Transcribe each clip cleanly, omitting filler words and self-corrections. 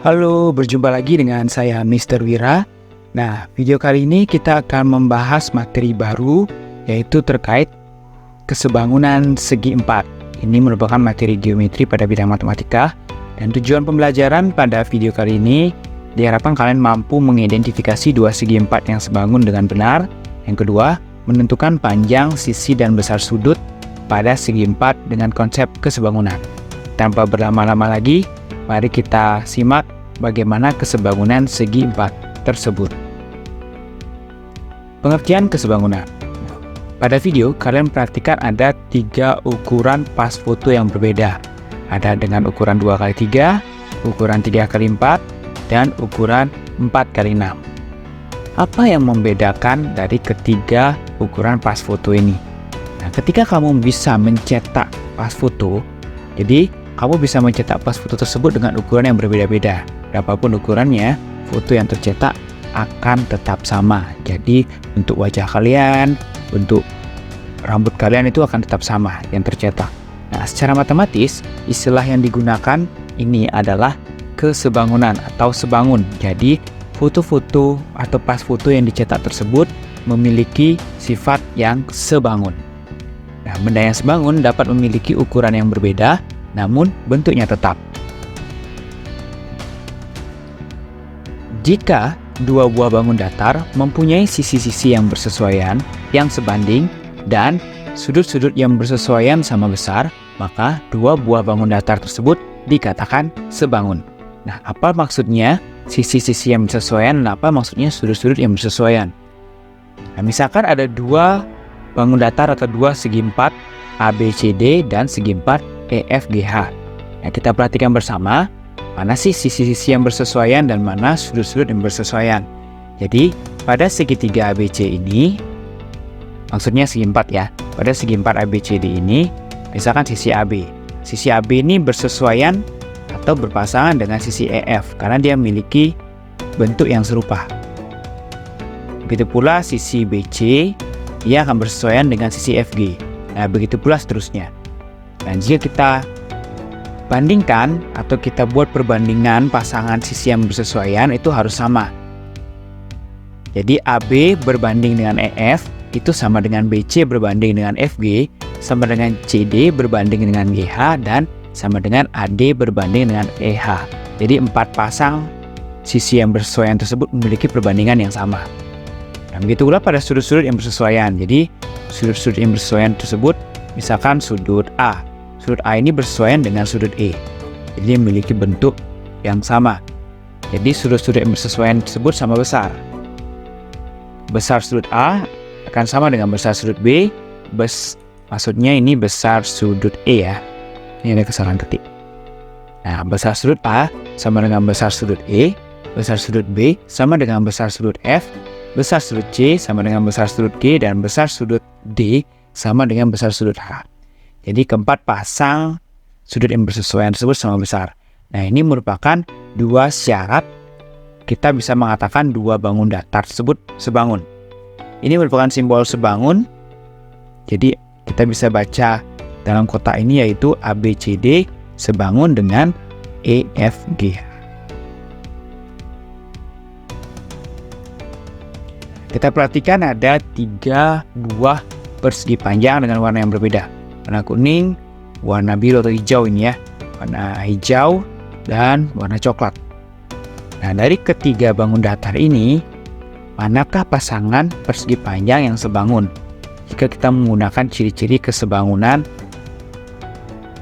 Halo, berjumpa lagi dengan saya Mr. Wira. Nah, video kali ini kita akan membahas materi baru, yaitu terkait kesebangunan segi empat. Ini merupakan materi geometri pada bidang matematika, dan tujuan pembelajaran pada video kali ini diharapkan kalian mampu mengidentifikasi dua segi empat yang sebangun dengan benar. Yang kedua, menentukan panjang, sisi, dan besar sudut pada segi empat dengan konsep kesebangunan. Tanpa berlama-lama lagi, mari kita simak bagaimana kesebangunan segi empat tersebut. Pengertian kesebangunan. Pada video, kalian perhatikan ada 3 ukuran pas foto yang berbeda. Ada dengan ukuran 2x3, ukuran 3x4, dan ukuran 4x6. Apa yang membedakan dari ketiga ukuran pas foto ini? Nah, ketika kamu bisa mencetak pas foto, jadi kamu bisa mencetak pas foto tersebut dengan ukuran yang berbeda-beda. Berapapun ukurannya, foto yang tercetak akan tetap sama. Jadi untuk wajah kalian, untuk rambut kalian itu akan tetap sama yang tercetak. Nah, secara matematis, istilah yang digunakan ini adalah kesebangunan atau sebangun. Jadi foto-foto atau pas foto yang dicetak tersebut memiliki sifat yang sebangun. Nah, benda yang sebangun dapat memiliki ukuran yang berbeda, namun bentuknya tetap. Jika dua buah bangun datar mempunyai sisi-sisi yang bersesuaian, yang sebanding, dan sudut-sudut yang bersesuaian sama besar, maka dua buah bangun datar tersebut dikatakan sebangun. Nah, apa maksudnya sisi-sisi yang bersesuaian dan apa maksudnya sudut-sudut yang bersesuaian? Nah, misalkan ada dua bangun datar atau dua segi empat ABCD dan segi empat EFGH. Nah, kita perhatikan bersama mana sih sisi-sisi yang bersesuaian dan mana sudut-sudut yang bersesuaian. Jadi pada segitiga ABC ini, maksudnya segi empat ya, pada segi empat ABCD ini, misalkan sisi AB. Sisi AB ini bersesuaian atau berpasangan dengan sisi EF karena dia memiliki bentuk yang serupa. Begitu pula sisi BC, ia akan bersesuaian dengan sisi FG. Nah, begitu pula seterusnya. Dan jika kita bandingkan atau kita buat perbandingan pasangan sisi yang bersesuaian, itu harus sama. Jadi AB berbanding dengan EF itu sama dengan BC berbanding dengan FG, sama dengan CD berbanding dengan GH, dan sama dengan AD berbanding dengan EH. Jadi 4 pasang sisi yang bersesuaian tersebut memiliki perbandingan yang sama. Dan begitu pula pada sudut-sudut yang bersesuaian. Jadi sudut-sudut yang bersesuaian tersebut, misalkan sudut A. Sudut A ini bersesuaian dengan sudut E. Jadi memiliki bentuk yang sama. Jadi sudut-sudut yang bersesuaian tersebut sama besar. Besar sudut A akan sama dengan besar sudut B. Maksudnya ini besar sudut E ya. Ini ada kesalahan ketik. Nah, besar sudut A sama dengan besar sudut E. Besar sudut B sama dengan besar sudut F. Besar sudut C sama dengan besar sudut G. Dan besar sudut D sama dengan besar sudut H. Jadi keempat pasang sudut yang bersesuaian tersebut sama besar. Nah, ini merupakan dua syarat kita bisa mengatakan dua bangun datar tersebut sebangun. Ini merupakan simbol sebangun. Jadi kita bisa baca dalam kotak ini yaitu ABCD sebangun dengan EFG. Kita perhatikan ada 3 buah persegi panjang dengan warna yang berbeda. Warna kuning, warna biru atau hijau ini ya, warna hijau, dan warna coklat. Nah, dari ketiga bangun datar ini, manakah pasangan persegi panjang yang sebangun? Jika kita menggunakan ciri-ciri kesebangunan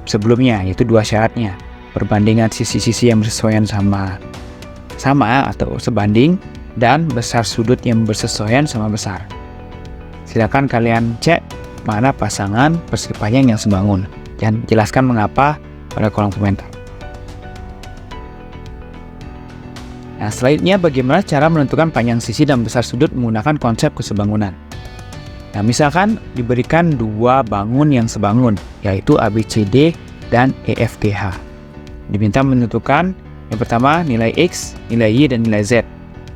sebelumnya, yaitu 2 syaratnya, perbandingan sisi-sisi yang bersesuaian sama atau sebanding, dan besar sudut yang bersesuaian sama besar. Silakan kalian cek mana pasangan persegi panjang yang sebangun, dan jelaskan mengapa pada kolom komentar. Nah, selanjutnya bagaimana cara menentukan panjang sisi dan besar sudut menggunakan konsep kesebangunan. Nah, misalkan diberikan 2 bangun yang sebangun, yaitu ABCD dan EFGH. Diminta menentukan yang pertama nilai X, nilai Y, dan nilai Z,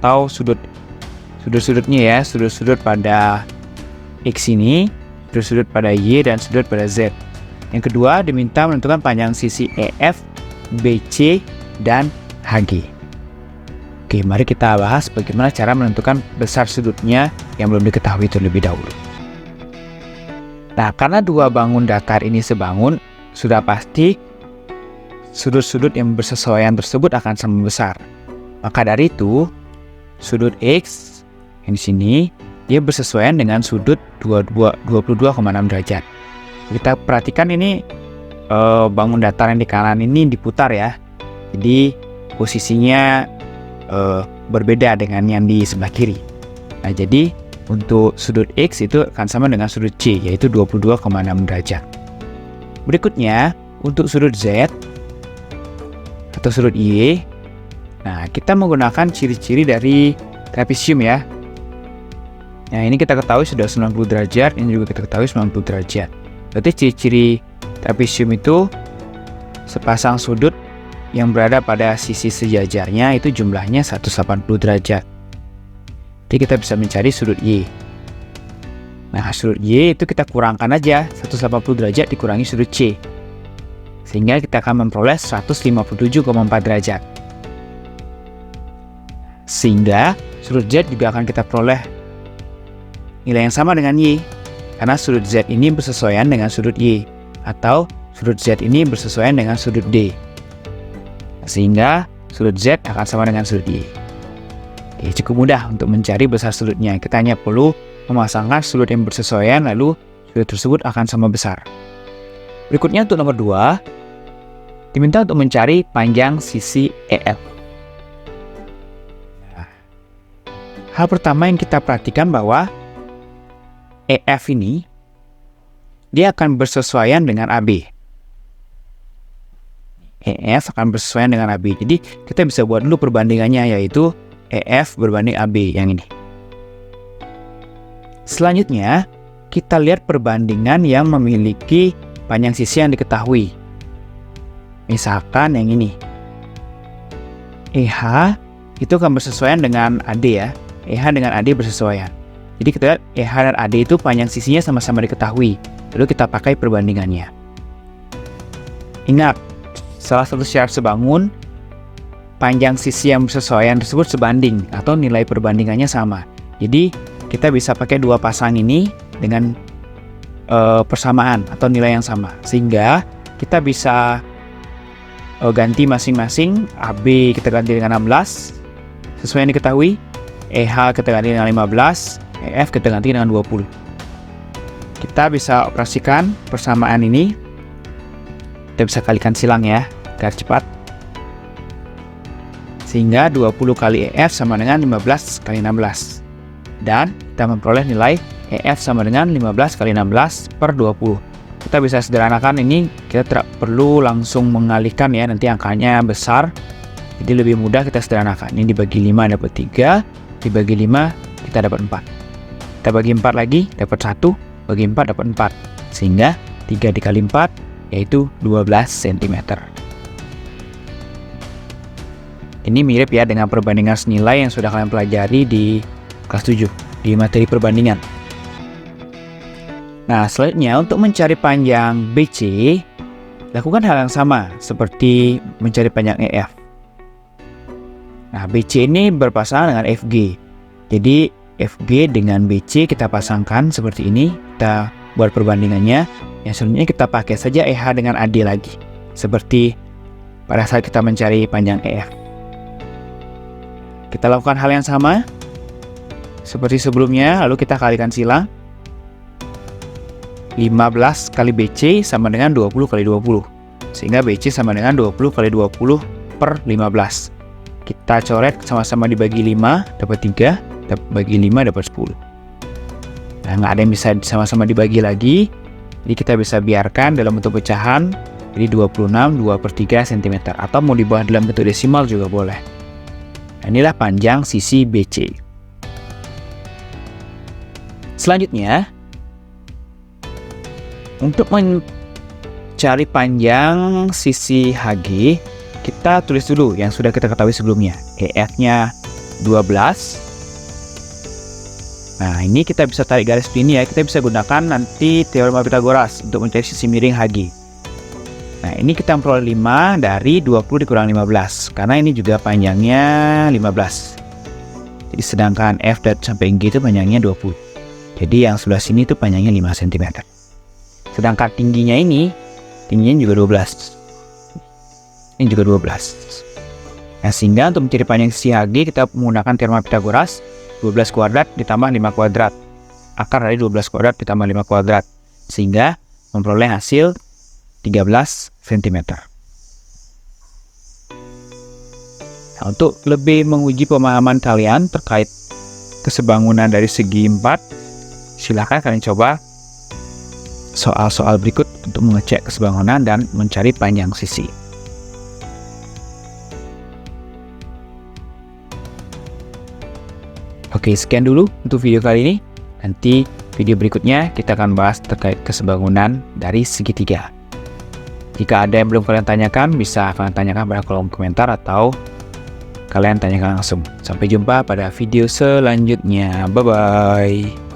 atau sudut-sudutnya ya, sudut-sudut pada X ini, sudut pada Y, dan sudut pada Z. Yang kedua, diminta menentukan panjang sisi EF, BC, dan HG. Oke, mari kita bahas bagaimana cara menentukan besar sudutnya yang belum diketahui terlebih dahulu. Nah, karena dua bangun datar ini sebangun, sudah pasti sudut-sudut yang bersesuaian tersebut akan sama besar. Maka dari itu, sudut X yang di sini dia bersesuaian dengan sudut 22,6 derajat. Kita perhatikan ini bangun datar yang di kanan ini diputar ya. Jadi posisinya berbeda dengan yang di sebelah kiri. Nah, jadi untuk sudut X itu akan sama dengan sudut C, yaitu 22,6 derajat. Berikutnya, untuk sudut Z atau sudut Y, nah kita menggunakan ciri-ciri dari trapesium ya. Nah, ini kita ketahui sudah 90 derajat, ini juga kita ketahui 90 derajat. Berarti ciri-ciri trapesium itu sepasang sudut yang berada pada sisi sejajarnya itu jumlahnya 180 derajat. Jadi kita bisa mencari sudut Y. Nah, sudut Y itu kita kurangkan aja 180 derajat dikurangi sudut C, sehingga kita akan memperoleh 157,4 derajat. Sehingga sudut Z juga akan kita peroleh nilai yang sama dengan Y, karena sudut Z ini bersesuaian dengan sudut Y, atau sudut Z ini bersesuaian dengan sudut D, sehingga sudut Z akan sama dengan sudut Y. Oke, cukup mudah untuk mencari besar sudutnya. Kita hanya perlu memasangkan sudut yang bersesuaian, lalu sudut tersebut akan sama besar. Berikutnya untuk nomor 2, diminta untuk mencari panjang sisi EF. Nah, hal pertama yang kita perhatikan bahwa EF ini dia akan bersesuaian dengan AB. EF akan bersesuaian dengan AB. Jadi kita bisa buat dulu perbandingannya, yaitu EF berbanding AB yang ini. Selanjutnya, kita lihat perbandingan yang memiliki panjang sisi yang diketahui. Misalkan yang ini. EH itu akan bersesuaian dengan AD ya. EH dengan AD bersesuaian. Jadi kita lihat EH dan AD itu panjang sisinya sama-sama diketahui. Lalu kita pakai perbandingannya. Ingat, salah satu syarat sebangun, panjang sisi yang bersesuaian tersebut sebanding atau nilai perbandingannya sama. Jadi kita bisa pakai dua pasang ini dengan persamaan atau nilai yang sama, sehingga kita bisa ganti masing-masing. AB kita ganti dengan 16 sesuai yang diketahui, EH kita ganti dengan 15, EF kita ganti dengan 20. Kita bisa operasikan persamaan ini. Kita bisa kalikan silang ya, agar cepat. Sehingga 20 kali EF sama dengan 15 kali 16. Dan kita memperoleh nilai EF sama dengan 15 kali 16 per 20. Kita bisa sederhanakan ini, kita tidak perlu langsung mengalihkan ya, nanti angkanya besar. Jadi lebih mudah kita sederhanakan. Ini dibagi 5 dapat 3, dibagi 5 kita dapat 4. Kita bagi 4 lagi, dapat 1, bagi 4 dapat 4. Sehingga 3 dikali 4, yaitu 12 cm. Ini mirip ya dengan perbandingan senilai yang sudah kalian pelajari di kelas 7, di materi perbandingan. Nah, selanjutnya untuk mencari panjang BC, lakukan hal yang sama seperti mencari panjang EF. Nah, BC ini berpasangan dengan FG. Jadi, FG dengan BC kita pasangkan seperti ini. Kita buat perbandingannya. Yang selanjutnya kita pakai saja EH dengan AD lagi, seperti pada saat kita mencari panjang EF. Kita lakukan hal yang sama seperti sebelumnya, lalu kita kalikan silang. 15 kali BC sama dengan 20 kali 20. Sehingga BC sama dengan 20 kali 20 per 15. Kita coret sama-sama dibagi 5, dapat 3, bagi 5 dapat 10. Nah, nggak ada yang bisa sama-sama dibagi lagi. Jadi kita bisa biarkan dalam bentuk pecahan. Jadi 26, 2/3 cm. Atau mau dibuat dalam bentuk desimal juga boleh. Nah, inilah panjang sisi BC. Selanjutnya, untuk mencari panjang sisi HG, kita tulis dulu yang sudah kita ketahui sebelumnya. EF-nya 12. Nah, ini kita bisa tarik garis begini ya. Kita bisa gunakan nanti teorema Pythagoras untuk mencari sisi miring HG. Nah, Nah, ini kita memperoleh 5 dari 20 dikurang 15, karena ini juga panjangnya 15. Jadi sedangkan F dan sampai G itu panjangnya 20. Jadi yang sebelah sini itu panjangnya 5 cm. Sedangkan tingginya juga 12. Ini juga 12. Nah, sehingga untuk mencari panjang sisi HG kita menggunakan teorema Pythagoras, 12 kuadrat ditambah 5 kuadrat. Akar dari 12 kuadrat ditambah 5 kuadrat. Sehingga memperoleh hasil 13 cm. Nah, untuk lebih menguji pemahaman kalian terkait kesebangunan dari segi 4, silakan kalian coba soal-soal berikut untuk mengecek kesebangunan dan mencari panjang sisi. Oke, sekian dulu untuk video kali ini. Nanti video berikutnya kita akan bahas terkait kesebangunan dari segitiga. Jika ada yang belum kalian tanyakan, bisa kalian tanyakan pada kolom komentar atau kalian tanyakan langsung. Sampai jumpa pada video selanjutnya. Bye-bye.